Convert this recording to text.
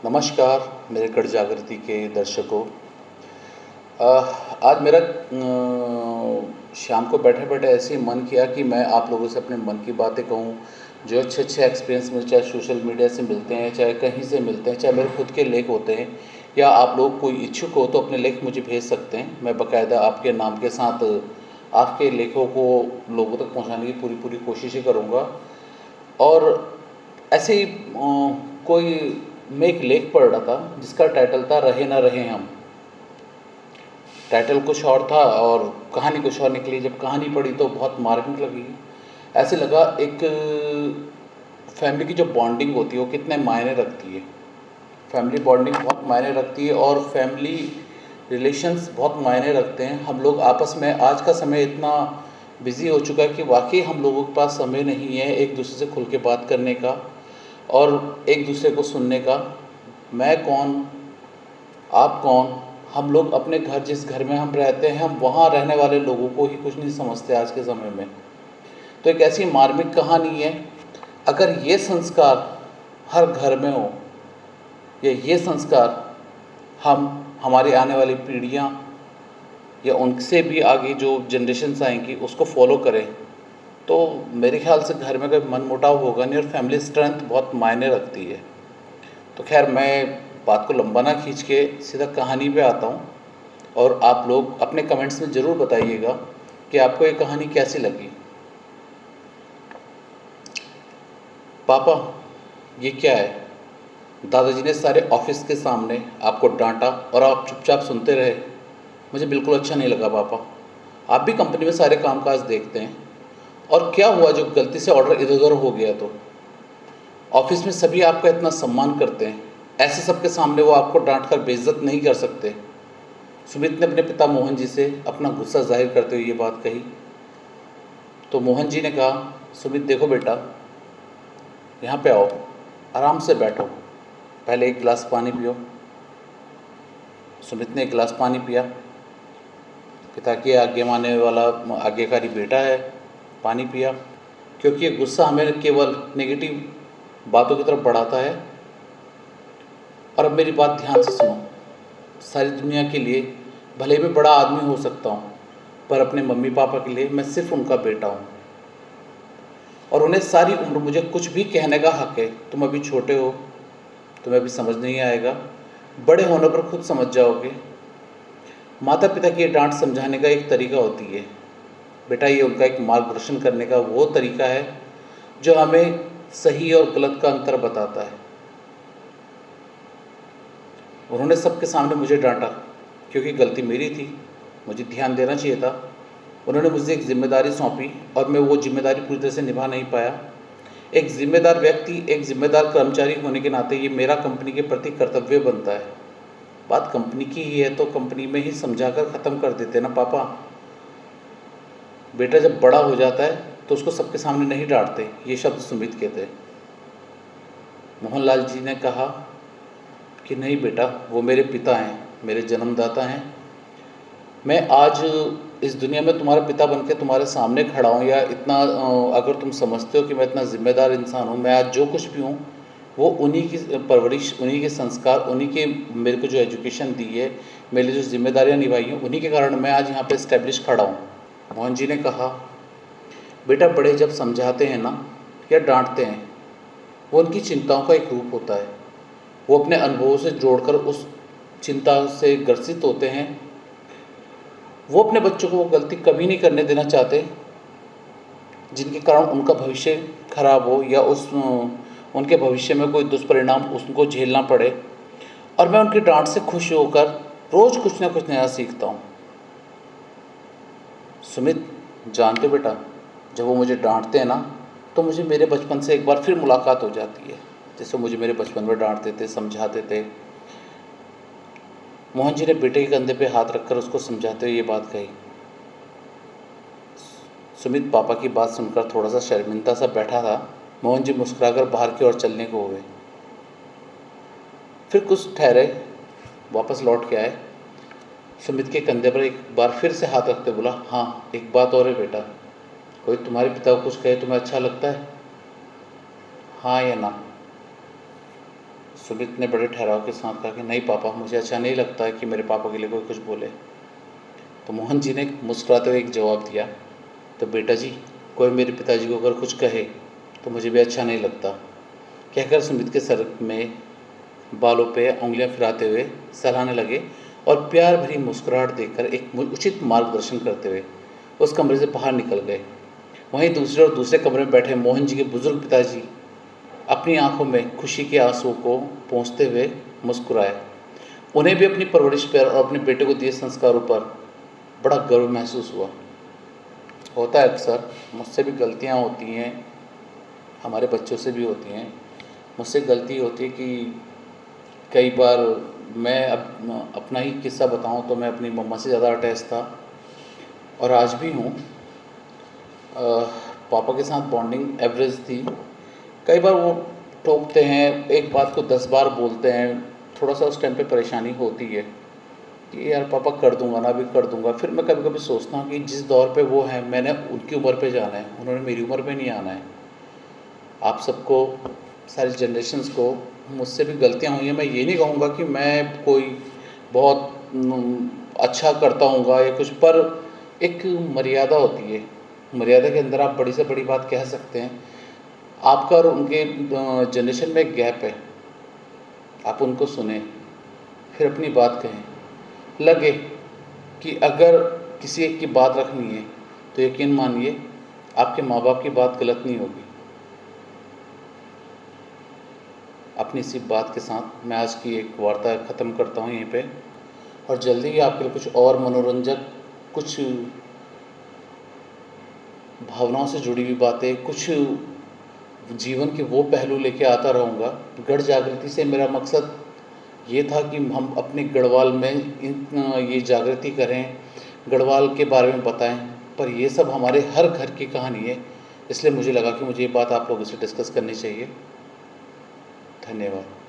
नमस्कार मेरे गढ़ जागृति के दर्शकों। आज मेरा शाम को बैठे बैठे ऐसे ही मन किया कि मैं आप लोगों से अपने मन की बातें कहूँ। जो अच्छे अच्छे एक्सपीरियंस मुझे चाहे सोशल मीडिया से मिलते हैं, चाहे कहीं से मिलते हैं, चाहे मेरे खुद के लेख होते हैं, या आप लोग कोई इच्छुक हो तो अपने लेख मुझे भेज सकते हैं। मैं बाकायदा आपके नाम के साथ आपके लेखों को लोगों तक पहुँचाने की पूरी पूरी कोशिशें करूँगा। और ऐसे ही कोई मैं एक लेख पढ़ रहा था जिसका टाइटल था रहे ना रहे हम। टाइटल कुछ और था और कहानी कुछ और निकली। जब कहानी पढ़ी तो बहुत मार्मिक लगी। ऐसे लगा एक फैमिली की जो बॉन्डिंग होती है वो कितने मायने रखती है। फैमिली बॉन्डिंग बहुत मायने रखती है और फैमिली रिलेशंस बहुत मायने रखते हैं। हम लोग आपस में आज का समय इतना बिज़ी हो चुका है कि वाकई हम लोगों के पास समय नहीं है एक दूसरे से खुल के बात करने का और एक दूसरे को सुनने का। मैं कौन, आप कौन, हम लोग अपने घर, जिस घर में हम रहते हैं, हम वहाँ रहने वाले लोगों को ही कुछ नहीं समझते आज के समय में। तो एक ऐसी मार्मिक कहानी है। अगर ये संस्कार हर घर में हो, या ये संस्कार हम हमारी आने वाली पीढ़ियाँ या उनसे भी आगे जो जनरेशन्स आएंगी उसको फॉलो करें, तो मेरे ख्याल से घर में कोई मनमुटाव होगा नहीं और फैमिली स्ट्रेंथ बहुत मायने रखती है। तो खैर, मैं बात को लंबा ना खींच के सीधा कहानी पे आता हूँ और आप लोग अपने कमेंट्स में ज़रूर बताइएगा कि आपको ये कहानी कैसी लगी। पापा, ये क्या है? दादाजी ने सारे ऑफिस के सामने आपको डांटा और आप चुपचाप सुनते रहे। मुझे बिल्कुल अच्छा नहीं लगा पापा। आप भी कंपनी में सारे कामकाज देखते हैं, और क्या हुआ जो गलती से ऑर्डर इधर उधर हो गया तो? ऑफिस में सभी आपका इतना सम्मान करते हैं, ऐसे सबके सामने वो आपको डांट कर बेइज्जत नहीं कर सकते। सुमित ने अपने पिता मोहन जी से अपना गुस्सा जाहिर करते हुए ये बात कही। तो मोहन जी ने कहा, सुमित देखो बेटा, यहाँ पे आओ, आराम से बैठो, पहले एक गिलास पानी पियो। सुमित ने एक गिलास पानी पिया। पिता की आज्ञा मानने वाला आज्ञाकारी बेटा है, पानी पिया। क्योंकि ये गुस्सा हमें केवल नेगेटिव बातों की तरफ बढ़ाता है। और अब मेरी बात ध्यान से सुनो। सारी दुनिया के लिए भले मैं बड़ा आदमी हो सकता हूँ, पर अपने मम्मी पापा के लिए मैं सिर्फ उनका बेटा हूँ, और उन्हें सारी उम्र मुझे कुछ भी कहने का हक है। तुम अभी छोटे हो, तुम्हें अभी समझ नहीं आएगा, बड़े होने पर खुद समझ जाओगे। माता पिता की डांट समझाने का एक तरीका होती है बेटा, ये उनका एक मार्गदर्शन करने का वो तरीका है जो हमें सही और गलत का अंतर बताता है। उन्होंने सबके सामने मुझे डांटा क्योंकि गलती मेरी थी, मुझे ध्यान देना चाहिए था। उन्होंने मुझे एक जिम्मेदारी सौंपी और मैं वो जिम्मेदारी पूरी तरह से निभा नहीं पाया। एक जिम्मेदार व्यक्ति, एक जिम्मेदार कर्मचारी होने के नाते ये मेरा कंपनी के प्रति कर्तव्य बनता है। बात कंपनी की ही है तो कंपनी में ही समझाकर ख़त्म कर देते ना पापा। बेटा जब बड़ा हो जाता है तो उसको सबके सामने नहीं डांटते। ये शब्द सुमित के थे। मोहनलाल जी ने कहा कि नहीं बेटा, वो मेरे पिता हैं, मेरे जन्मदाता हैं। मैं आज इस दुनिया में तुम्हारा पिता बनकर तुम्हारे सामने खड़ा हूँ, या इतना अगर तुम समझते हो कि मैं इतना ज़िम्मेदार इंसान हूँ, मैं आज जो कुछ भी हूँ वो उन्हीं की परवरिश, उन्हीं के संस्कार, उन्हीं के मेरे को जो एजुकेशन दी है, मेरे लिए जो जिम्मेदारियाँ निभाई हैं, उन्हीं के कारण मैं आज यहाँ पे इस्टेब्लिश खड़ा हूँ। मोहन जी ने कहा, बेटा बड़े जब समझाते हैं ना या डांटते हैं, वो उनकी चिंताओं का एक रूप होता है। वो अपने अनुभवों से जोड़कर उस चिंता से ग्रसित होते हैं। वो अपने बच्चों को वो गलती कभी नहीं करने देना चाहते जिनके कारण उनका भविष्य खराब हो, या उनके भविष्य में कोई दुष्परिणाम उनको झेलना पड़े। और मैं उनकी डांट से खुश होकर रोज़ कुछ ना कुछ नया सीखता हूँ। सुमित, जानते हो बेटा, जब वो मुझे डांटते हैं ना तो मुझे मेरे बचपन से एक बार फिर मुलाकात हो जाती है, जैसे मुझे मेरे बचपन में डांटते थे, समझाते थे। मोहन जी ने बेटे के कंधे पे हाथ रखकर उसको समझाते हुए ये बात कही। सुमित पापा की बात सुनकर थोड़ा सा शर्मिंदा सा बैठा था। मोहन जी मुस्कुराकर बाहर की ओर चलने को हुए। फिर कुछ ठहरे, वापस लौट के आए। सुमित के कंधे पर एक बार फिर से हाथ रखते बोला, हाँ एक बात और है बेटा, कोई तुम्हारे पिता को कुछ कहे तुम्हें अच्छा लगता है, हाँ या ना? सुमित ने बड़े ठहराव के साथ कहा कि नहीं पापा, मुझे अच्छा नहीं लगता है कि मेरे पापा के लिए कोई कुछ बोले। तो मोहन जी ने मुस्कुराते हुए एक जवाब दिया, तो बेटा जी, कोई मेरे पिताजी को अगर कुछ कहे तो मुझे भी अच्छा नहीं लगता, कहकर सुमित के सर में बालों पे उंगलियां फिराते हुए सराहने लगे और प्यार भरी मुस्कुराहट देकर एक उचित मार्गदर्शन करते हुए उस कमरे से बाहर निकल गए। वहीं दूसरे कमरे में बैठे मोहन जी के बुजुर्ग पिताजी अपनी आंखों में खुशी के आंसुओं को पोंछते हुए मुस्कुराए। उन्हें भी अपनी परवरिश पर और अपने बेटे को दिए संस्कारों पर बड़ा गर्व महसूस हुआ। होता है अक्सर, मुझसे भी गलतियां होती हैं, हमारे बच्चों से भी होती हैं। मुझसे गलती होती है कि कई बार मैं अपना ही किस्सा बताऊं तो मैं अपनी मम्मा से ज़्यादा अटैच था और आज भी हूँ। पापा के साथ बॉन्डिंग एवरेज थी। कई बार वो टोकते हैं, एक बात को 10 बार बोलते हैं, थोड़ा सा उस टाइम पे परेशानी होती है कि यार पापा कर दूंगा ना, अभी कर दूंगा। फिर मैं कभी कभी सोचता हूँ कि जिस दौर पे वो हैं, मैंने उनकी उम्र पे जाना है, उन्होंने मेरी उम्र पे नहीं आना है। आप सबको, सारी जनरेशन्स को, मुझसे भी गलतियाँ हुई हैं। मैं ये नहीं कहूँगा कि मैं कोई बहुत अच्छा करता हूँगा या कुछ, पर एक मर्यादा होती है। मर्यादा के अंदर आप बड़ी से बड़ी बात कह सकते हैं। आपका और उनके जनरेशन में एक गैप है, आप उनको सुने, फिर अपनी बात कहें। लगे कि अगर किसी एक की बात रखनी है तो यकीन मानिए आपके माँ बाप की बात गलत नहीं होगी। अपनी इसी बात के साथ मैं आज की एक वार्ता ख़त्म करता हूँ यहीं पे, और जल्दी ही आपके लिए कुछ और मनोरंजक, कुछ भावनाओं से जुड़ी हुई बातें, कुछ जीवन के वो पहलू लेके आता रहूँगा। गढ़ जागृति से मेरा मकसद ये था कि हम अपने गढ़वाल में ये जागृति करें, गढ़वाल के बारे में बताएं, पर ये सब हमारे हर घर की कहानी है, इसलिए मुझे लगा कि मुझे ये बात आप लोगों से डिस्कस करनी चाहिए। धन्यवाद।